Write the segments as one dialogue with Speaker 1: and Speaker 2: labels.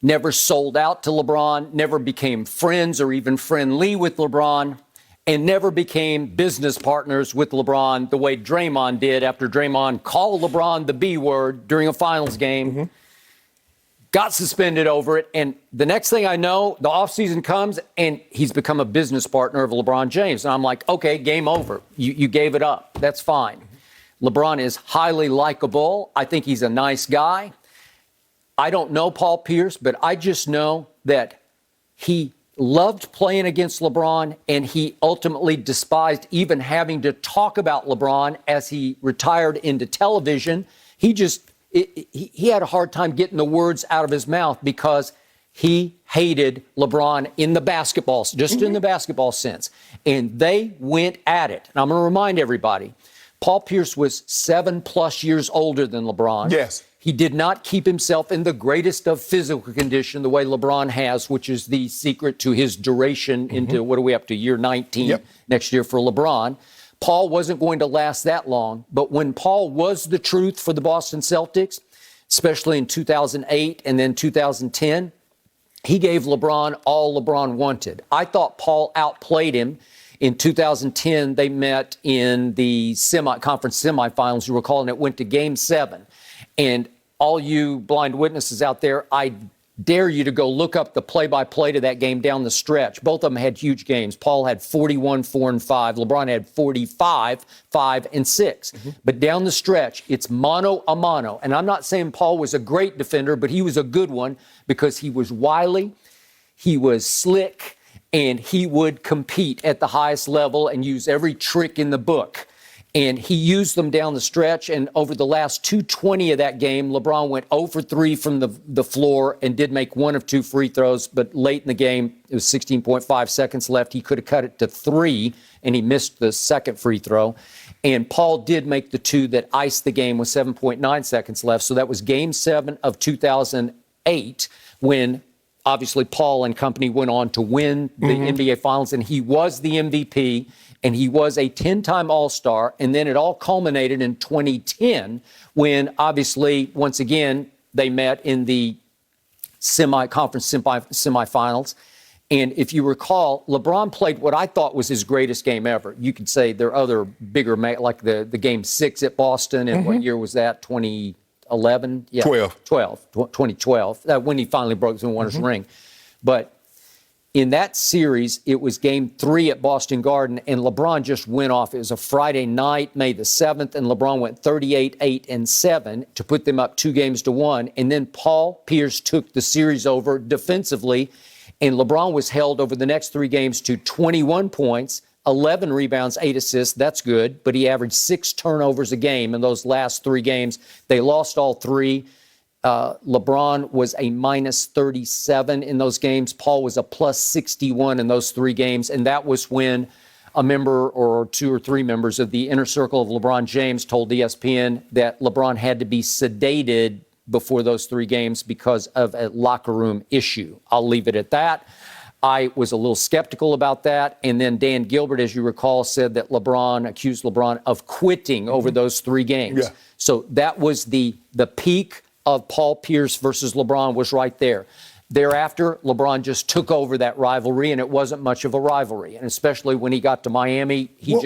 Speaker 1: never sold out to LeBron, never became friends or even friendly with LeBron, and never became business partners with LeBron the way Draymond did after Draymond called LeBron the B word during a finals game, got suspended over it, and the next thing I know, the offseason comes, and he's become a business partner of LeBron James. And I'm like, okay, game over. You gave it up. That's fine. LeBron is highly likable. I think he's a nice guy. I don't know Paul Pierce, but I just know that he loved playing against LeBron, and he ultimately despised even having to talk about LeBron as he retired into television. He had a hard time getting the words out of his mouth because he hated LeBron in the basketball, just in the basketball sense. And they went at it. And I'm going to remind everybody, Paul Pierce was 7+ years older than LeBron.
Speaker 2: Yes.
Speaker 1: He did not keep himself in the greatest of physical condition the way LeBron has, which is the secret to his duration into, what are we up to, year 19 next year for LeBron. Paul wasn't going to last that long, but when Paul was the truth for the Boston Celtics, especially in 2008 and then 2010, he gave LeBron all LeBron wanted. I thought Paul outplayed him. In 2010, they met in the conference semifinals. You recall, and it went to Game 7. And all you blind witnesses out there, I dare you to go look up the play-by-play to that game down the stretch. Both of them had huge games. Paul had 41, 4, and 5. LeBron had 45, 5, and 6. But down the stretch, it's mano a mano. And I'm not saying Paul was a great defender, but he was a good one because he was wily, he was slick, and he would compete at the highest level and use every trick in the book. And he used them down the stretch. And over the last 2:20 of that game, LeBron went 0 for 3 from the floor and did make 1 of 2 free throws. But late in the game, it was 16.5 seconds left. He could have cut it to 3, and he missed the second free throw. And Paul did make the 2 that iced the game with 7.9 seconds left. So that was Game 7 of 2008 when obviously Paul and company went on to win the NBA Finals, and he was the MVP. And he was a 10-time All-Star. And then it all culminated in 2010 when, obviously, once again, they met in the conference semifinals. And if you recall, LeBron played what I thought was his greatest game ever. You could say there are other bigger, like the Game 6 at Boston. And what year was that? 2011? Yeah, 2012. When he finally broke through and won his ring. But in that series, it was Game 3 at Boston Garden, and LeBron just went off. It was a Friday night, May the 7th, and LeBron went 38, 8, and 7 to put them up 2-1. And then Paul Pierce took the series over defensively, and LeBron was held over the next 3 games to 21 points, 11 rebounds, 8 assists. That's good, but he averaged 6 turnovers a game in those last 3 games. They lost all 3. LeBron was a -37 in those games. Paul was a +61 in those 3 games. And that was when a member or 2 or 3 members of the inner circle of LeBron James told ESPN that LeBron had to be sedated before those 3 games because of a locker room issue. I'll leave it at that. I was a little skeptical about that. And then Dan Gilbert, as you recall, said that accused LeBron of quitting over those 3 games. Yeah. So that was the peak of Paul Pierce versus LeBron was right there. Thereafter, LeBron just took over that rivalry, and it wasn't much of a rivalry. And especially when he got to Miami, he took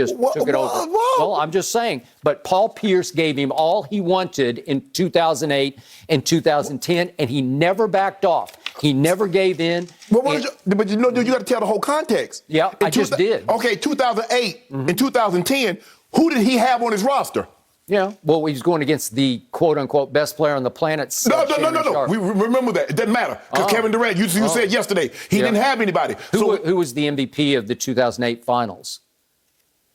Speaker 1: it over. Well, I'm just saying. But Paul Pierce gave him all he wanted in 2008 and 2010, and he never backed off. He never gave in.
Speaker 2: But you got to tell the whole context.
Speaker 1: Yeah, I just did.
Speaker 2: Okay, 2008 and 2010, who did he have on his roster?
Speaker 1: Yeah, well, he's going against the quote-unquote best player on the planet.
Speaker 2: No. We remember that. It doesn't matter. Because Kevin Durant, you said yesterday, he didn't have anybody.
Speaker 1: Who was the MVP of the 2008 finals?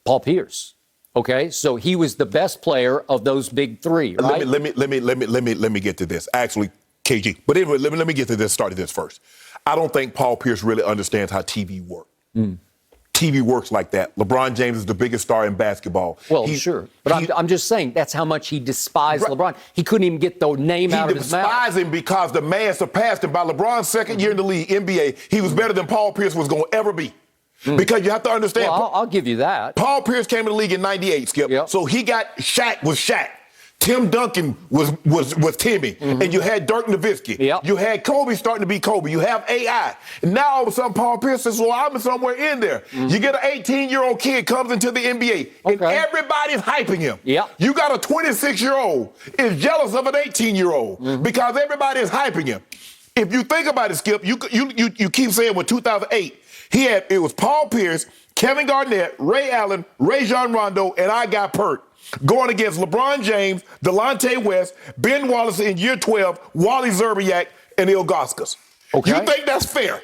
Speaker 1: Paul Pierce. Okay, so he was the best player of those big 3, right?
Speaker 2: Let me get to this. Actually, KG. But anyway, let me get to this. Start this first. I don't think Paul Pierce really understands how TV works. TV works like that. LeBron James is the biggest star in basketball.
Speaker 1: Well, sure. But I'm just saying that's how much he despised LeBron. He couldn't even get the name out of his mouth.
Speaker 2: He despised him because the man surpassed him. By LeBron's second year in the league, NBA, he was better than Paul Pierce was going to ever be. Because you have to understand.
Speaker 1: Well, I'll give you that.
Speaker 2: Paul Pierce came in the league in 98, Skip.
Speaker 1: Yep.
Speaker 2: So he got Shaq with Shaq. Tim Duncan was Timmy, and you had Dirk Nowitzki.
Speaker 1: Yep.
Speaker 2: You had Kobe starting to be Kobe. You have AI. And now all of a sudden Paul Pierce says, well, I'm somewhere in there. You get an 18-year-old kid comes into the NBA, and everybody's hyping him.
Speaker 1: Yep.
Speaker 2: You got a 26-year-old is jealous of an 18-year-old because everybody is hyping him. If you think about it, Skip, you keep saying with 2008, it was Paul Pierce, Kevin Garnett, Ray Allen, Rajon Rondo, and I got Pert. Going against LeBron James, Delonte West, Ben Wallace in year 12, Wally Zerbiak, and Ilgauskas.
Speaker 1: Okay.
Speaker 2: You think that's fair?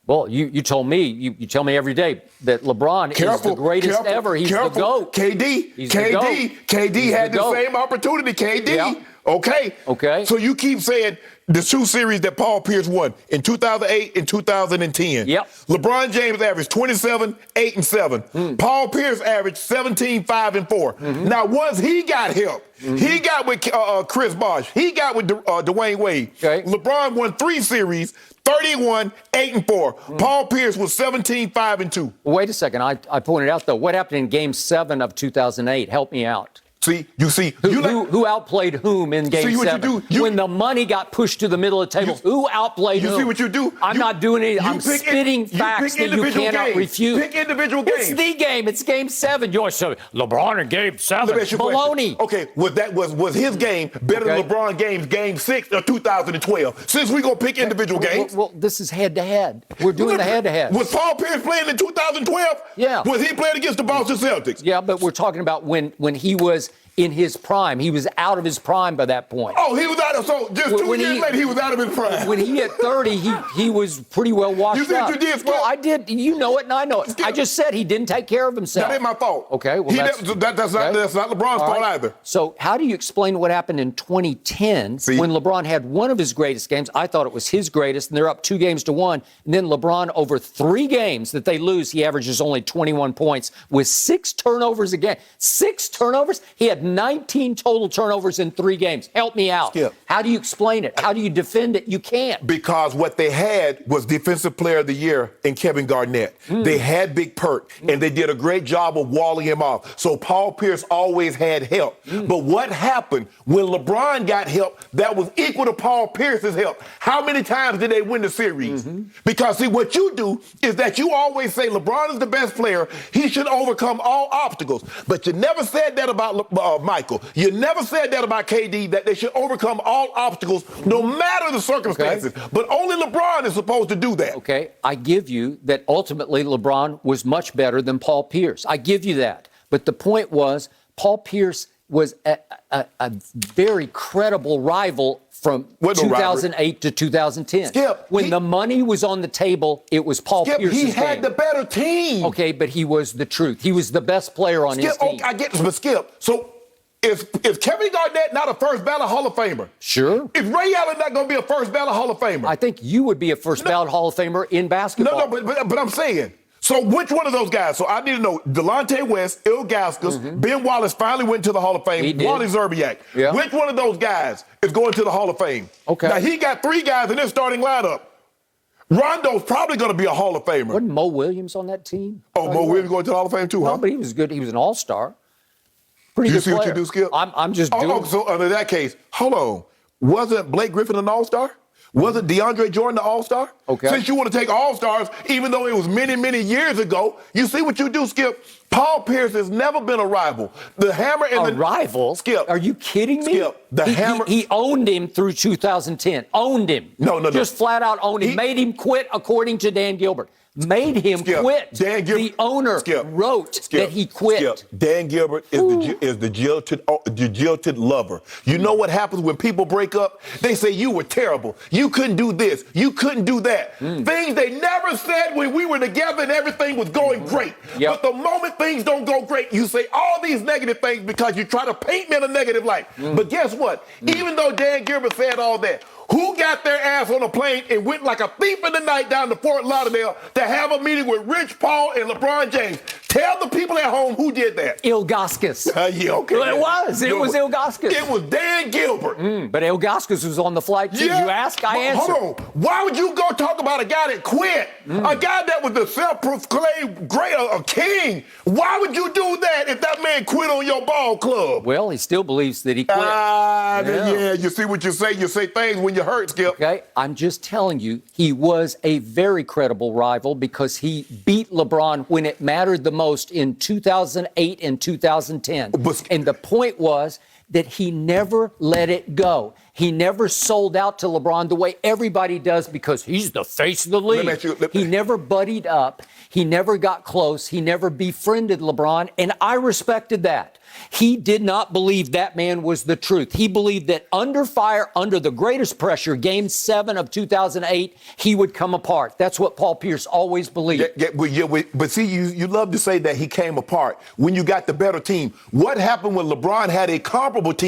Speaker 1: Well, you told me, you tell me every day that LeBron is the greatest ever. He's the GOAT.
Speaker 2: KD had the same opportunity. KD.
Speaker 1: Yeah.
Speaker 2: Okay. So you keep saying the two series that Paul Pierce won in 2008 and 2010.
Speaker 1: Yep.
Speaker 2: LeBron James averaged 27, 8, and 7. Paul Pierce averaged 17, 5, and 4. Now, once he got help, he got with Chris Bosh. He got with Dwayne Wade.
Speaker 1: Okay.
Speaker 2: LeBron won 3 series, 31, 8, and 4. Paul Pierce was 17, 5, and 2.
Speaker 1: Wait a second. I pointed out, though, what happened in Game 7 of 2008? Help me out.
Speaker 2: Who
Speaker 1: outplayed whom in Game 7? When the money got pushed to the middle of the table, who outplayed whom?
Speaker 2: You see what you do?
Speaker 1: I'm not doing anything. I'm spitting facts that you cannot refute.
Speaker 2: Pick individual games.
Speaker 1: It's the game. It's Game 7. You're so LeBron in Game 7. Baloney.
Speaker 2: Okay, was his game better than LeBron Game 6 or 2012? Since we're going to pick individual games.
Speaker 1: Well, this is head-to-head. We're doing the head-to-head.
Speaker 2: Was Paul Pierce playing in 2012?
Speaker 1: Yeah.
Speaker 2: Was he playing against the Boston Celtics?
Speaker 1: Yeah, but we're talking about when he was in his prime. He was out of his prime by that point.
Speaker 2: Oh, he was out of, so just 2 years later, he was out of his prime.
Speaker 1: When he hit 30, he was pretty well washed up.
Speaker 2: You think you did, Skip?
Speaker 1: Well, I did. You know it, and I know it.
Speaker 2: Skip.
Speaker 1: I just said he didn't take care of himself.
Speaker 2: That ain't my fault.
Speaker 1: Okay, well,
Speaker 2: that's not LeBron's fault either.
Speaker 1: So how do you explain what happened in 2010 when LeBron had one of his greatest games? I thought it was his greatest, and they're up 2-1. And then LeBron, over 3 games that they lose, he averages only 21 points with 6 turnovers a game. 6 turnovers? He had 19 total turnovers in 3 games. Help me out.
Speaker 2: Skip.
Speaker 1: How do you explain it? How do you defend it? You can't.
Speaker 2: Because what they had was Defensive Player of the Year in Kevin Garnett. They had Big Pert, and they did a great job of walling him off. So Paul Pierce always had help. But what happened when LeBron got help that was equal to Paul Pierce's help? How many times did they win the series? Because, see, what you do is that you always say LeBron is the best player. He should overcome all obstacles. But you never said that about Michael. You never said that about KD, that they should overcome all obstacles, no matter the circumstances. Okay. But only LeBron is supposed to do that.
Speaker 1: Okay, I give you that ultimately LeBron was much better than Paul Pierce. I give you that. But the point was, Paul Pierce was a very credible rival from 2008 to 2010.
Speaker 2: Skip.
Speaker 1: When the money was on the table, it was Paul Pierce's game.
Speaker 2: He had the better team.
Speaker 1: Okay, but he was the truth. He was the best player on his team.
Speaker 2: I get this, but Skip, so is Kevin Garnett not a first ballot Hall of Famer?
Speaker 1: Sure.
Speaker 2: Is Ray Allen not going to be a first ballot Hall of Famer?
Speaker 1: I think you would be a first ballot Hall of Famer in basketball.
Speaker 2: But I'm saying, so which one of those guys? So I need to know, Delonte West, Ilgauskas, Ben Wallace finally went to the Hall of Fame, Wally Zerbiak. Yeah. Which one of those guys is going to the Hall of Fame?
Speaker 1: Okay.
Speaker 2: Now, he got 3 guys in his starting lineup. Rondo's probably going to be a Hall of Famer.
Speaker 1: Wasn't Mo Williams on that team?
Speaker 2: Oh, Mo Williams going to the Hall of Fame too, huh?
Speaker 1: No, but he was good. He was an all-star. Pretty good player.
Speaker 2: You see what you do, Skip?
Speaker 1: I'm just doing.
Speaker 2: Oh, so under that case, hold on. Wasn't Blake Griffin an all-star? Wasn't DeAndre Jordan the all-star?
Speaker 1: Okay.
Speaker 2: Since you want to take all-stars, even though it was many, many years ago, you see what you do, Skip? Paul Pierce has never been a rival. The Hammer and
Speaker 1: rival?
Speaker 2: Skip.
Speaker 1: Are you kidding me?
Speaker 2: Skip. Hammer.
Speaker 1: He owned him through 2010. Owned him.
Speaker 2: No.
Speaker 1: Just flat out owned him. Made him quit, according to Dan Gilbert. Made him quit.
Speaker 2: Dan Gilbert,
Speaker 1: the owner wrote that he quit.
Speaker 2: Dan Gilbert is the jilted lover. You know what happens when people break up? They say you were terrible. You couldn't do this. You couldn't do that. Things they never said when we were together and everything was going great. But the moment things don't go great, you say all these negative things because you try to paint me in a negative light. But guess what? Even though Dan Gilbert said all that, who got their ass on a plane and went like a thief in the night down to Fort Lauderdale to have a meeting with Rich Paul and LeBron James? Tell the people at home who did that.
Speaker 1: Ilgauskas.
Speaker 2: Yeah, okay.
Speaker 1: Well, it was Ilgauskas.
Speaker 2: It was Dan Gilbert.
Speaker 1: But Ilgauskas was on the flight too.
Speaker 2: Yeah.
Speaker 1: You ask, I answer.
Speaker 2: Hold on. Why would you go talk about a guy that quit? A guy that was the self-proclaimed great, a king. Why would you do that if that man quit on your ball club?
Speaker 1: Well, he still believes that he quit.
Speaker 2: Yeah, you see what you say? You say things when you hurt, Skip.
Speaker 1: Okay, I'm just telling you, he was a very credible rival because he beat LeBron when it mattered the most in 2008 and 2010. And the point was that he never let it go. He never sold out to LeBron the way everybody does because he's the face of the league. He never buddied up. He never got close. He never befriended LeBron, and I respected that. He did not believe that man was the truth. He believed that under fire, under the greatest pressure, Game 7 of 2008, he would come apart. That's what Paul Pierce always believed.
Speaker 2: But see, you love to say that he came apart when you got the better team. What happened when LeBron had a comparable team?